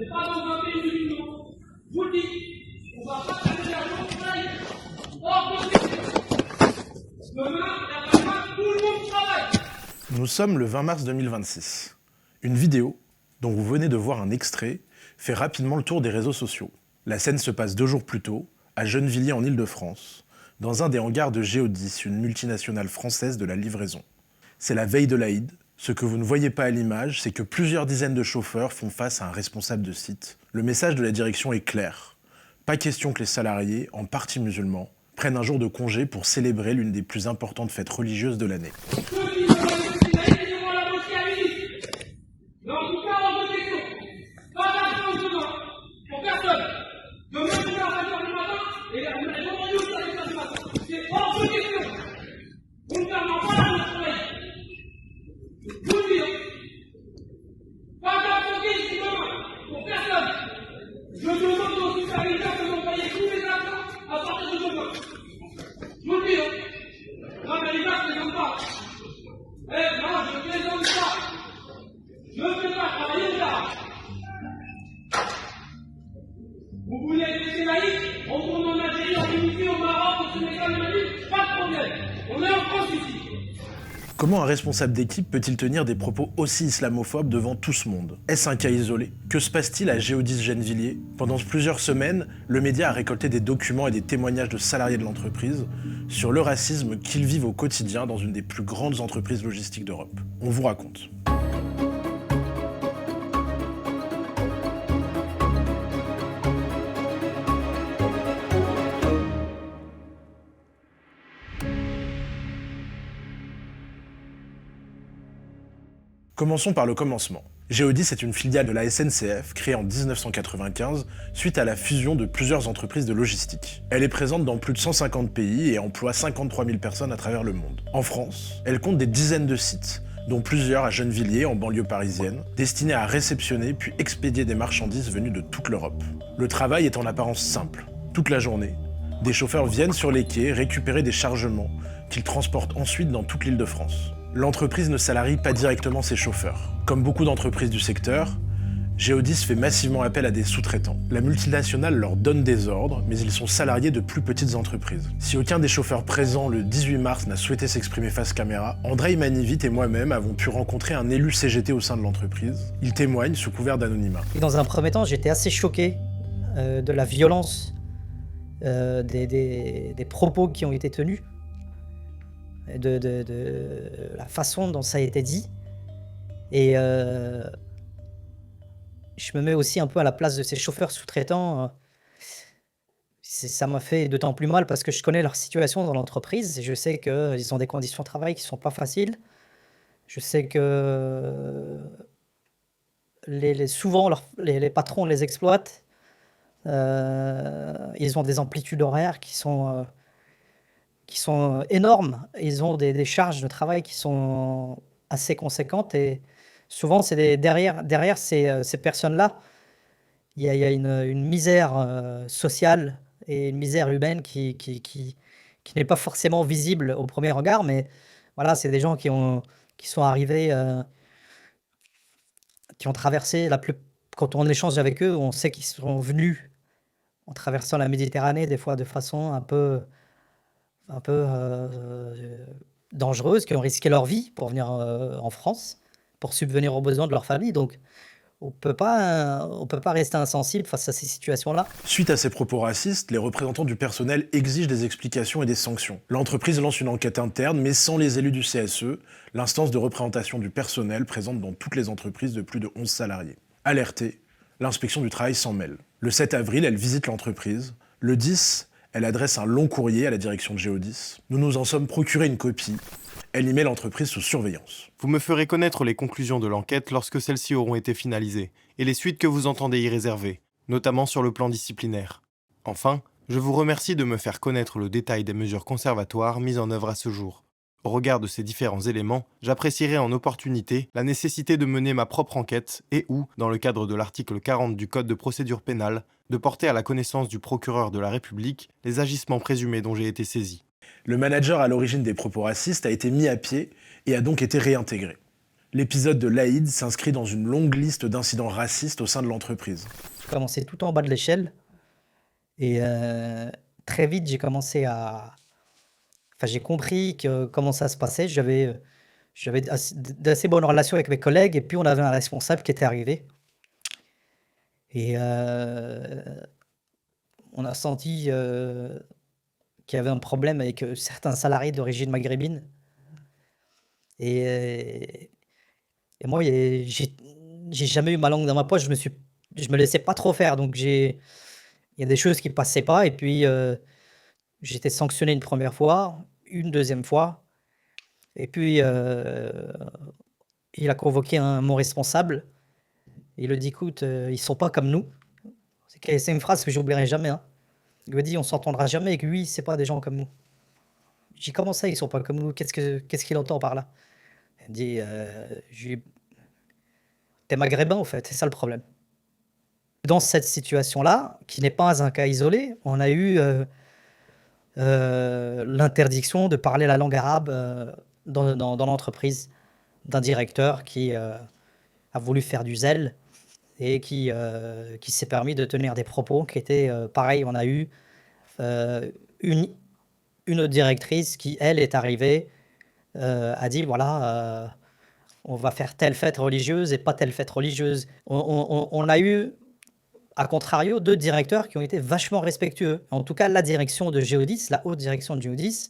n'est pas dans un pays musulman. Je vous le dis, on ne va pas traiter la chose pareil. Hors de question. Demain, après-demain, tout le monde travaille. Nous sommes le 20 mars 2026. Une vidéo, dont vous venez de voir un extrait, fait rapidement le tour des réseaux sociaux. La scène se passe 2 jours plus tôt, à Gennevilliers en Île-de-France, dans un des hangars de Géodis, une multinationale française de la livraison. C'est la veille de l'Aïd. Ce que vous ne voyez pas à l'image, c'est que plusieurs dizaines de chauffeurs font face à un responsable de site. Le message de la direction est clair. Pas question que les salariés, en partie musulmans, prennent un jour de congé pour célébrer l'une des plus importantes fêtes religieuses de l'année. Ceux qui veulent aller devant la mosquée à midi. Mais en tout cas, hors de question. Pas d'argent demain. Pour personne. Demain, tu vas à 5h du matin et vendredi aussi à 5h du matin. C'est hors de question. Vous ne fermez pas la travail. Je vous le dis. Pas d'argent ici demain. Pour personne. Je demande aux superviseurs de m'envoyer tous les actes à partir de demain. Je vous le dis. Non, mais les gars, je ne plaisante pas. Non, je ne plaisante pas. Je ne fais pas travailler au gars. Vous voulez être laïque, on tourne en Algérie, en Tunisie, au Maroc, au Sénégal, au Mali, pas de problème. On est en France ici. Comment un responsable d'équipe peut-il tenir des propos aussi islamophobes devant tout ce monde? Est-ce un cas isolé? Que se passe-t-il à Géodis Gennevilliers? Pendant plusieurs semaines, le média a récolté des documents et des témoignages de salariés de l'entreprise sur le racisme qu'ils vivent au quotidien dans une des plus grandes entreprises logistiques d'Europe. On vous raconte. Commençons par le commencement. Géodis est une filiale de la SNCF créée en 1995 suite à la fusion de plusieurs entreprises de logistique. Elle est présente dans plus de 150 pays et emploie 53 000 personnes à travers le monde. En France, elle compte des dizaines de sites, dont plusieurs à Gennevilliers, en banlieue parisienne, destinés à réceptionner puis expédier des marchandises venues de toute l'Europe. Le travail est en apparence simple. Toute la journée, des chauffeurs viennent sur les quais récupérer des chargements qu'ils transportent ensuite dans toute l'Île-de-France. L'entreprise ne salarie pas directement ses chauffeurs. Comme beaucoup d'entreprises du secteur, Géodis fait massivement appel à des sous-traitants. La multinationale leur donne des ordres, mais ils sont salariés de plus petites entreprises. Si aucun des chauffeurs présents le 18 mars n'a souhaité s'exprimer face caméra, Andrei Manivit et moi-même avons pu rencontrer un élu CGT au sein de l'entreprise. Il témoigne sous couvert d'anonymat. Et dans un premier temps, j'étais assez choqué de la violence des propos qui ont été tenus, de la façon dont ça a été dit. Et je me mets aussi un peu à la place de ces chauffeurs sous-traitants. Ça m'a fait d'autant plus mal parce que je connais leur situation dans l'entreprise et je sais qu'ils ont des conditions de travail qui sont pas faciles. Je sais que souvent les patrons les exploitent. Ils ont des amplitudes horaires qui sont énormes. Ils ont des charges de travail qui sont assez conséquentes et souvent, c'est derrière ces personnes-là, il y a une misère sociale et une misère humaine qui n'est pas forcément visible au premier regard, mais voilà, c'est des gens qui sont arrivés, qui ont traversé quand on échange avec eux, on sait qu'ils sont venus en traversant la Méditerranée, des fois de façon un peu dangereuses, qui ont risqué leur vie pour venir en France, pour subvenir aux besoins de leur famille. Donc, on peut pas rester insensible face à ces situations-là. Suite à ces propos racistes, les représentants du personnel exigent des explications et des sanctions. L'entreprise lance une enquête interne, mais sans les élus du CSE, l'instance de représentation du personnel présente dans toutes les entreprises de plus de 11 salariés. Alertée, l'inspection du travail s'en mêle. Le 7 avril, elle visite l'entreprise. Le 10, elle adresse un long courrier à la direction de Géodis. Nous nous en sommes procuré une copie. Elle y met l'entreprise sous surveillance. Vous me ferez connaître les conclusions de l'enquête lorsque celles-ci auront été finalisées, et les suites que vous entendez y réserver, notamment sur le plan disciplinaire. Enfin, je vous remercie de me faire connaître le détail des mesures conservatoires mises en œuvre à ce jour. Au regard de ces différents éléments, j'apprécierai en opportunité la nécessité de mener ma propre enquête et ou, dans le cadre de l'article 40 du Code de procédure pénale, de porter à la connaissance du procureur de la République les agissements présumés dont j'ai été saisi. Le manager à l'origine des propos racistes a été mis à pied et a donc été réintégré. L'épisode de l'Aïd s'inscrit dans une longue liste d'incidents racistes au sein de l'entreprise. J'ai commencé tout en bas de l'échelle et très vite, j'ai commencé à... Enfin, j'ai compris comment ça se passait. J'avais d'assez bonnes relations avec mes collègues et puis on avait un responsable qui était arrivé. Et on a senti qu'il y avait un problème avec certains salariés d'origine maghrébine. Et, et moi, j'ai jamais eu ma langue dans ma poche. Je me laissais pas trop faire. Donc il y a des choses qui passaient pas. Et puis j'ai été sanctionné une première fois, une deuxième fois. Et puis il a convoqué mon responsable. Il lui dit, écoute, ils sont pas comme nous. C'est une phrase que j'oublierai jamais, hein. Il lui dit, on s'entendra jamais avec lui, c'est pas des gens comme nous. J'ai dit, comment ça, ils sont pas comme nous? Qu'est-ce qu'il entend par là? Il dit, t'es maghrébin, en fait, c'est ça le problème. Dans cette situation-là, qui n'est pas un cas isolé, on a eu l'interdiction de parler la langue arabe dans l'entreprise d'un directeur qui a voulu faire du zèle et qui s'est permis de tenir des propos qui étaient pareils. On a eu une directrice qui, elle, est arrivée, a dit, voilà, on va faire telle fête religieuse et pas telle fête religieuse. On a eu, à contrario, 2 directeurs qui ont été vachement respectueux. En tout cas, la direction de Géodis, la haute direction de Géodis,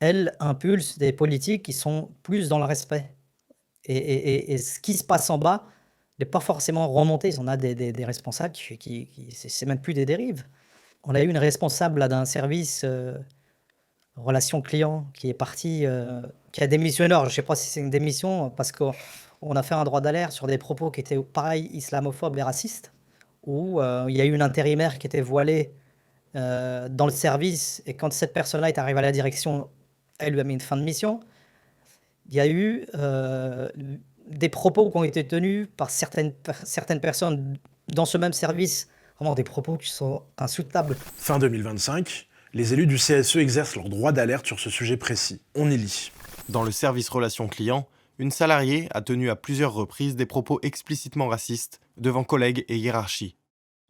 elle impulse des politiques qui sont plus dans le respect. Et ce qui se passe en bas n'est pas forcément remonté. On a des responsables c'est même plus des dérives. On a eu une responsable là, d'un service relations clients qui est partie, qui a démissionné. Alors, je ne sais pas si c'est une démission parce qu'on a fait un droit d'alerte sur des propos qui étaient pareil islamophobes et racistes, où il y a eu une intérimaire qui était voilée dans le service et quand cette personne-là est arrivée à la direction, elle lui a mis une fin de mission. Il y a eu des propos qui ont été tenus par certaines personnes dans ce même service, vraiment des propos qui sont insoutenables. Fin 2025, les élus du CSE exercent leur droit d'alerte sur ce sujet précis. On y lit. Dans le service relations clients, une salariée a tenu à plusieurs reprises des propos explicitement racistes devant collègues et hiérarchie.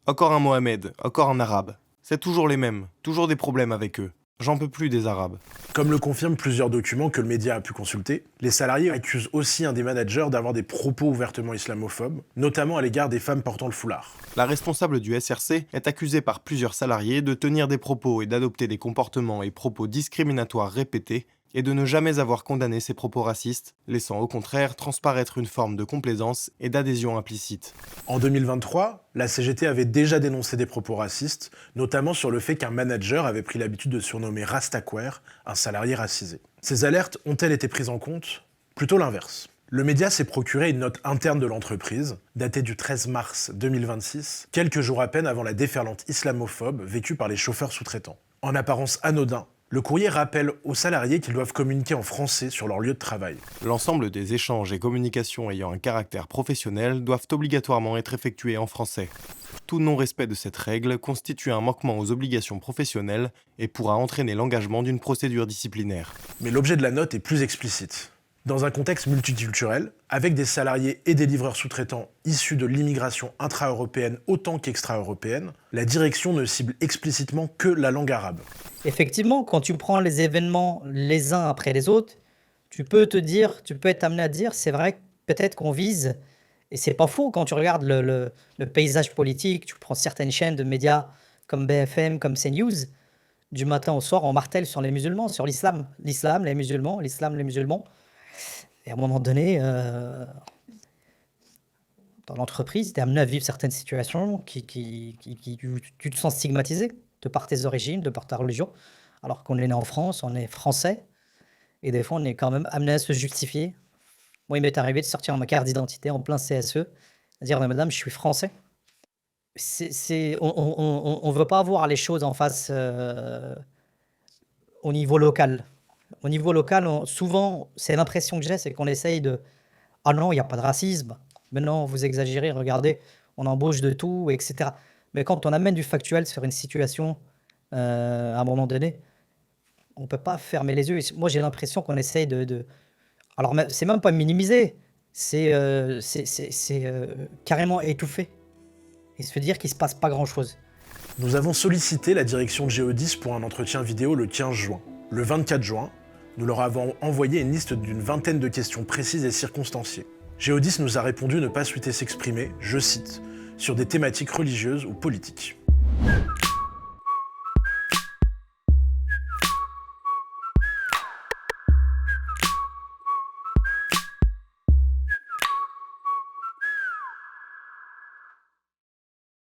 Encore un Mohamed, encore un arabe. C'est toujours les mêmes, toujours des problèmes avec eux. J'en peux plus des arabes. Comme le confirment plusieurs documents que le média a pu consulter, les salariés accusent aussi un des managers d'avoir des propos ouvertement islamophobes, notamment à l'égard des femmes portant le foulard. La responsable du SRC est accusée par plusieurs salariés de tenir des propos et d'adopter des comportements et propos discriminatoires répétés et de ne jamais avoir condamné ces propos racistes, laissant au contraire transparaître une forme de complaisance et d'adhésion implicite. En 2023, la CGT avait déjà dénoncé des propos racistes, notamment sur le fait qu'un manager avait pris l'habitude de surnommer Rastaquaire un salarié racisé. Ces alertes ont-elles été prises en compte? Plutôt l'inverse. Le média s'est procuré une note interne de l'entreprise, datée du 13 mars 2026, quelques jours à peine avant la déferlante islamophobe vécue par les chauffeurs sous-traitants. En apparence anodin, le courrier rappelle aux salariés qu'ils doivent communiquer en français sur leur lieu de travail. L'ensemble des échanges et communications ayant un caractère professionnel doivent obligatoirement être effectués en français. Tout non-respect de cette règle constitue un manquement aux obligations professionnelles et pourra entraîner l'engagement d'une procédure disciplinaire. Mais l'objet de la note est plus explicite. Dans un contexte multiculturel, avec des salariés et des livreurs sous-traitants issus de l'immigration intra-européenne autant qu'extra-européenne, la direction ne cible explicitement que la langue arabe. Effectivement, quand tu prends les événements les uns après les autres, tu peux être amené à dire, c'est vrai, peut-être qu'on vise, et c'est pas faux quand tu regardes le paysage politique, tu prends certaines chaînes de médias comme BFM, comme CNews, du matin au soir, on martèle sur les musulmans, sur l'islam. L'islam, les musulmans, l'islam, les musulmans. Et à un moment donné, dans l'entreprise, tu es amené à vivre certaines situations tu te sens stigmatisé de par tes origines, de par ta religion, alors qu'on est né en France, on est français, et des fois on est quand même amené à se justifier. Moi, il m'est arrivé de sortir ma carte d'identité en plein CSE, à dire madame, je suis français. On ne veut pas voir les choses en face au niveau local. Au niveau local, souvent, c'est l'impression que j'ai, c'est qu'on essaye de « Ah non, il n'y a pas de racisme. Mais non, vous exagérez, regardez, on embauche de tout, etc. » Mais quand on amène du factuel sur une situation, à un moment donné, on ne peut pas fermer les yeux. Et moi, j'ai l'impression qu'on essaye Alors, c'est même pas minimisé, c'est carrément étouffé. Et se dire qu'il se passe pas grand-chose. Nous avons sollicité la direction de Géodis pour un entretien vidéo le 15 juin. Le 24 juin, nous leur avons envoyé une liste d'une vingtaine de questions précises et circonstanciées. Géodis nous a répondu ne pas souhaiter s'exprimer, je cite, sur des thématiques religieuses ou politiques.